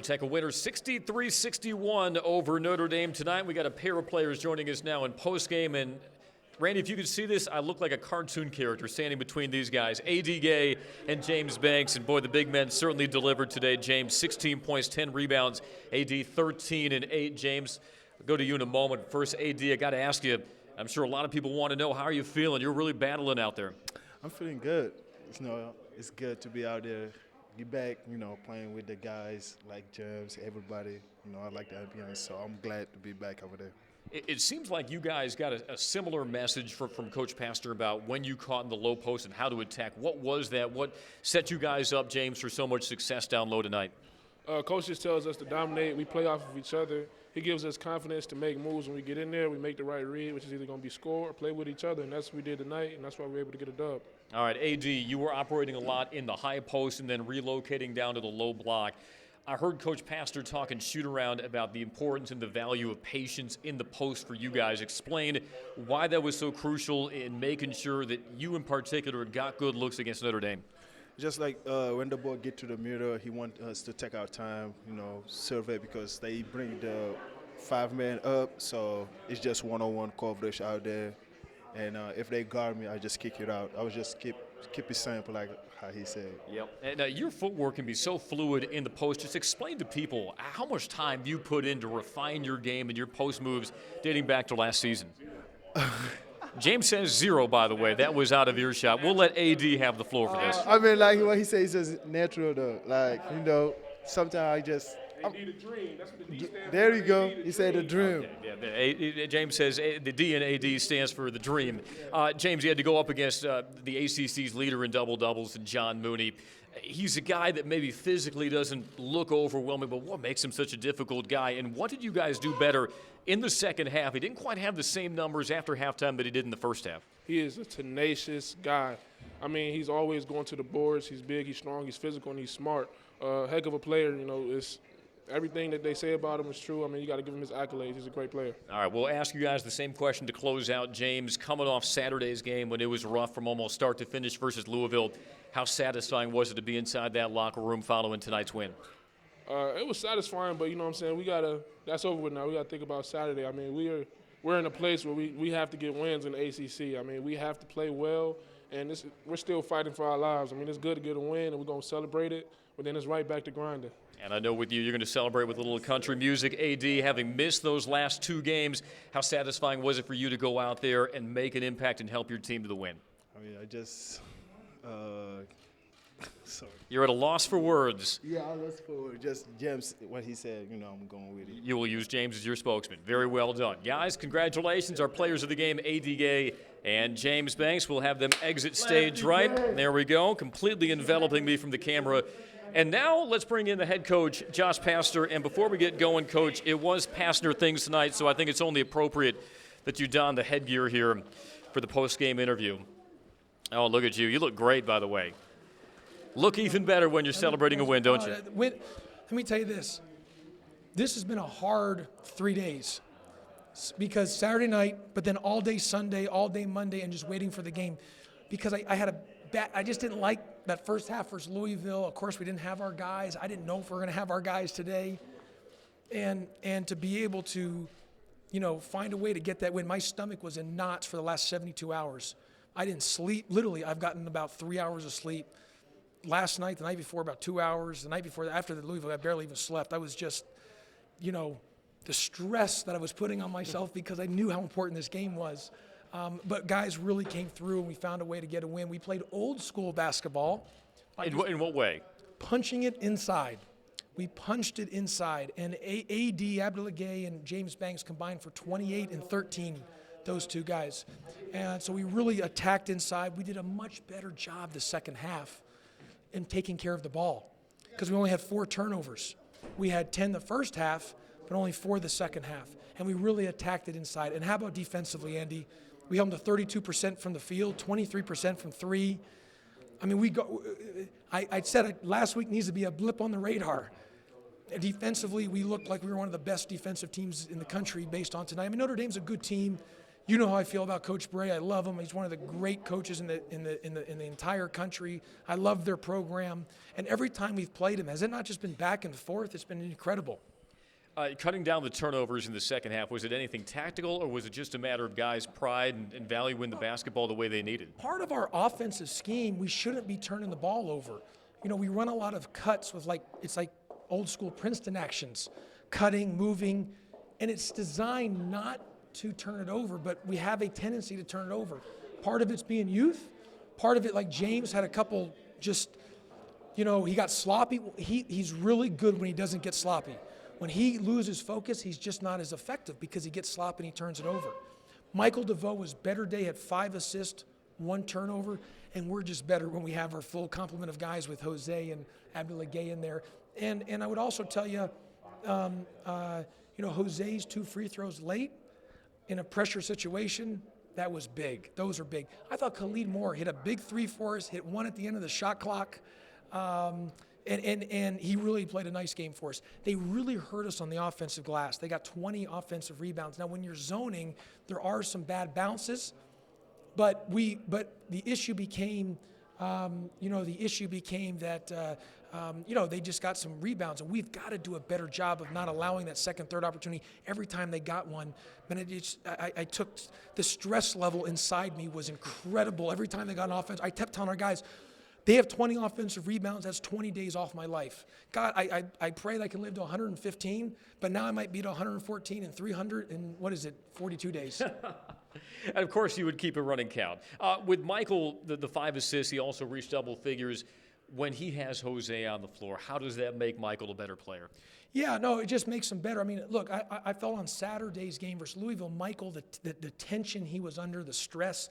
Tech a winner 63-61 over Notre Dame tonight. We got a pair of players joining us now in postgame. And Randy, if you could see this, I look like a cartoon character standing between these guys, A.D. Gay and James Banks. And boy, the big men certainly delivered today. James, 16 points, 10 rebounds. A.D., 13 and 8. James, I'll go to you in a moment. First, A.D., I got to ask you, I'm sure a lot of people want to know, how are you feeling? You're really battling out there. I'm feeling good. It's good to be out there. Get back, playing with the guys like James, everybody. I like the ambiance, so I'm glad to be back over there. It seems like you guys got a similar message from Coach Pastor about when you caught in the low post and how to attack. What was that? What set you guys up, James, for so much success down low tonight? Coach just tells us to dominate. We play off of each other. He gives us confidence to make moves when we get in there. We make the right read, which is either going to be score or play with each other, and that's what we did tonight, and that's why we were able to get a dub. All right, A.D., you were operating a lot in the high post and then relocating down to the low block. I heard Coach Pastor talking shoot-around about the importance and the value of patience in the post for you guys. Explain why that was so crucial in making sure that you in particular got good looks against Notre Dame. Just like when the ball get to the middle, he wants us to take our time, serve it, because they bring the 5-man up, so it's just one-on-one coverage out there. And if they guard me, I just kick it out. I would just keep it simple, like how he said. Yep. And your footwork can be so fluid in the post. Just explain to people how much time you put in to refine your game and your post moves dating back to last season. James says 0, by the way. That was out of earshot. We'll let A.D. have the floor for this. Like what he says natural, though. Sometimes I just – A.D. the dream. That's what the D stands for. There you go. He said the dream. Yeah, James says the D in A.D. stands for the dream. James, you had to go up against the ACC's leader in double-doubles, John Mooney. He's a guy that maybe physically doesn't look overwhelming, but what makes him such a difficult guy? And what did you guys do better in the second half? He didn't quite have the same numbers after halftime that he did in the first half. He is a tenacious guy. I mean, he's always going to the boards. He's big, he's strong, he's physical, and he's smart. Heck of a player, it's everything that they say about him is true. I mean, you got to give him his accolades. He's a great player. All right, we'll ask you guys the same question to close out. James, coming off Saturday's game when it was rough from almost start to finish versus Louisville, how satisfying was it to be inside that locker room following tonight's win? It was satisfying, but you know what I'm saying, that's over with now. We got to think about Saturday. I mean, we're in a place where we have to get wins in the ACC. I mean, we have to play well, and we're still fighting for our lives. I mean, it's good to get a win, and we're going to celebrate it, but then it's right back to grinding. And I know with you, you're going to celebrate with a little country music. A.D., having missed those last 2 games, how satisfying was it for you to go out there and make an impact and help your team to the win? I mean, sorry. You're at a loss for words. Yeah, I lost for words. Just James, what he said, I'm going with it. You will use James as your spokesman. Very well done. Guys, congratulations. Our players of the game, A.D. Gay and James Banks. We'll have them exit stage right. There we go, completely enveloping me from the camera. And now let's bring in the head coach, Josh Pastor. And before we get going, Coach, it was Pastner things tonight, so I think it's only appropriate that you don the headgear here for the post-game interview. Oh, look at you. You look great, by the way. Look even better when you're celebrating a win, don't you? Let me tell you this. This has been a hard 3 days because Saturday night, but then all day Sunday, all day Monday, and just waiting for the game because I just didn't like that first half versus Louisville. Of course, we didn't have our guys. I didn't know if we were going to have our guys today. And to be able to, find a way to get that win. My stomach was in knots for the last 72 hours. I didn't sleep. Literally, I've gotten about 3 hours of sleep. Last night, the night before, about 2 hours. The night before, after the Louisville, I barely even slept. I was just, the stress that I was putting on myself because I knew how important this game was. But guys really came through, and we found a way to get a win. We played old-school basketball. In what way? Punching it inside. We punched it inside. And A.D., Abdullah Gay, and James Banks combined for 28 and 13, those 2 guys. And so we really attacked inside. We did a much better job the second half in taking care of the ball because we only had 4 turnovers. We had 10 the first half, but only 4 the second half. And we really attacked it inside. And how about defensively, Andy? We held them to 32% from the field, 23% from 3. I mean, I said it last week, needs to be a blip on the radar. Defensively, we looked like we were one of the best defensive teams in the country based on tonight. I mean, Notre Dame's a good team. You know how I feel about Coach Bray. I love him. He's one of the great coaches in the entire country. I love their program. And every time we've played him, has it not just been back and forth? It's been incredible. Cutting down the turnovers in the second half, was it anything tactical, or was it just a matter of guys' pride and valuing the basketball the way they needed? Part of our offensive scheme, we shouldn't be turning the ball over. You know, we run a lot of cuts with it's like old school Princeton actions, cutting, moving, and it's designed not to turn it over, but we have a tendency to turn it over. Part of it's being youth. Part of it, like James had a couple just, he got sloppy. He's really good when he doesn't get sloppy. When he loses focus, he's just not as effective because he gets sloppy and he turns it over. Michael DeVoe was better today, had 5 assists, 1 turnover, and we're just better when we have our full complement of guys with Jose and Abdullah Gay in there. And I would also tell you, Jose's 2 free throws late in a pressure situation, that was big. Those are big. I thought Khalid Moore hit a big 3 for us, hit 1 at the end of the shot clock. And he really played a nice game for us. They really hurt us on the offensive glass. They got 20 offensive rebounds. Now, when you're zoning, there are some bad bounces, but the issue became, that they just got some rebounds, and we've got to do a better job of not allowing that second, third opportunity every time they got one. But I took the stress level inside me was incredible. Every time they got an offense, I kept telling our guys, they have 20 offensive rebounds. That's 20 days off my life. God, I pray that I can live to 115, but now I might be to 114 and 300 in, 42 days. And, of course, you would keep a running count. With Michael, the 5 assists, he also reached double figures. When he has Jose on the floor, how does that make Michael a better player? Yeah, no, it just makes him better. I mean, look, I felt on Saturday's game versus Louisville, Michael, the tension he was under, the stress,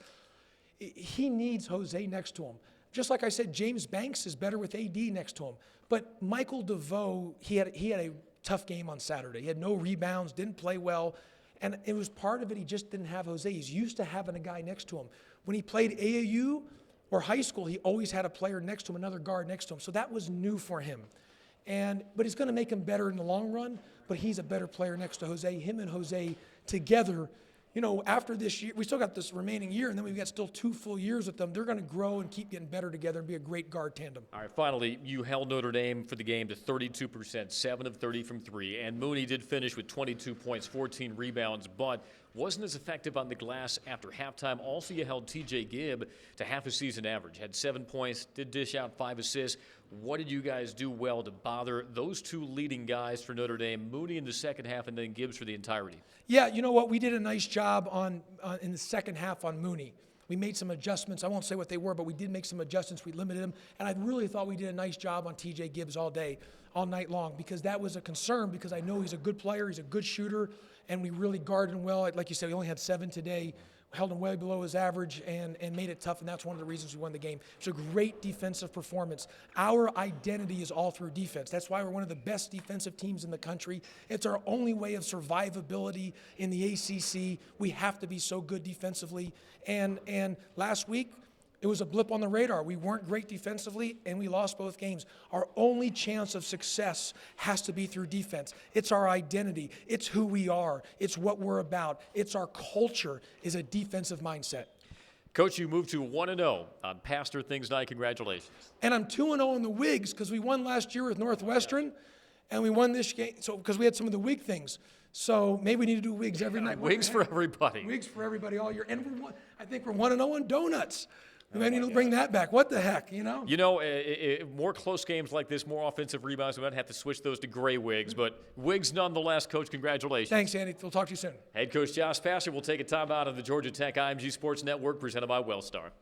he needs Jose next to him. Just like I said, James Banks is better with AD next to him. But Michael DeVoe, he had a tough game on Saturday. He had no rebounds, didn't play well. And it was part of it, he just didn't have Jose. He's used to having a guy next to him. When he played AAU or high school, he always had a player next to him, another guard next to him. So that was new for him. But it's going to make him better in the long run, but he's a better player next to Jose. Him and Jose together, after this year, we still got this remaining year, and then we've got still 2 full years with them. They're going to grow and keep getting better together and be a great guard tandem. All right, finally, you held Notre Dame for the game to 32%, 7 of 30 from 3, and Mooney did finish with 22 points, 14 rebounds, but wasn't as effective on the glass after halftime. Also, you held T.J. Gibb to half a season average, had 7 points, did dish out 5 assists. What did you guys do well to bother those 2 leading guys for Notre Dame, Mooney in the second half and then Gibbs for the entirety? Yeah, you know what? We did a nice job in the second half on Mooney. We made some adjustments. I won't say what they were, but we did make some adjustments. We limited him. And I really thought we did a nice job on T.J. Gibbs all night long, because that was a concern, because I know he's a good player, he's a good shooter, and we really guarded him well. Like you said, we only had 7 today. Held him way below his average and made it tough, and that's one of the reasons we won the game. It's a great defensive performance. Our identity is all through defense. That's why we're one of the best defensive teams in the country. It's our only way of survivability in the ACC. We have to be so good defensively. And last week, it was a blip on the radar. We weren't great defensively, and we lost both games. Our only chance of success has to be through defense. It's our identity. It's who we are. It's what we're about. It's our culture is a defensive mindset. Coach, you moved to 1-0 on Pastor Things Night. Congratulations. And I'm 2-0 in the WIGs because we won last year with Northwestern, and we won this game because we had some of the WIG things. So maybe we need to do WIGs every night. WIGs for everybody. WIGs for everybody all year. And I think we're 1-0 in donuts. We may need to bring that back. What the heck, more close games like this, more offensive rebounds. We might have to switch those to gray wigs, but wigs nonetheless. Coach, congratulations. Thanks, Andy. We'll talk to you soon. Head coach Josh Passer will take a timeout on the Georgia Tech IMG Sports Network, presented by Wellstar.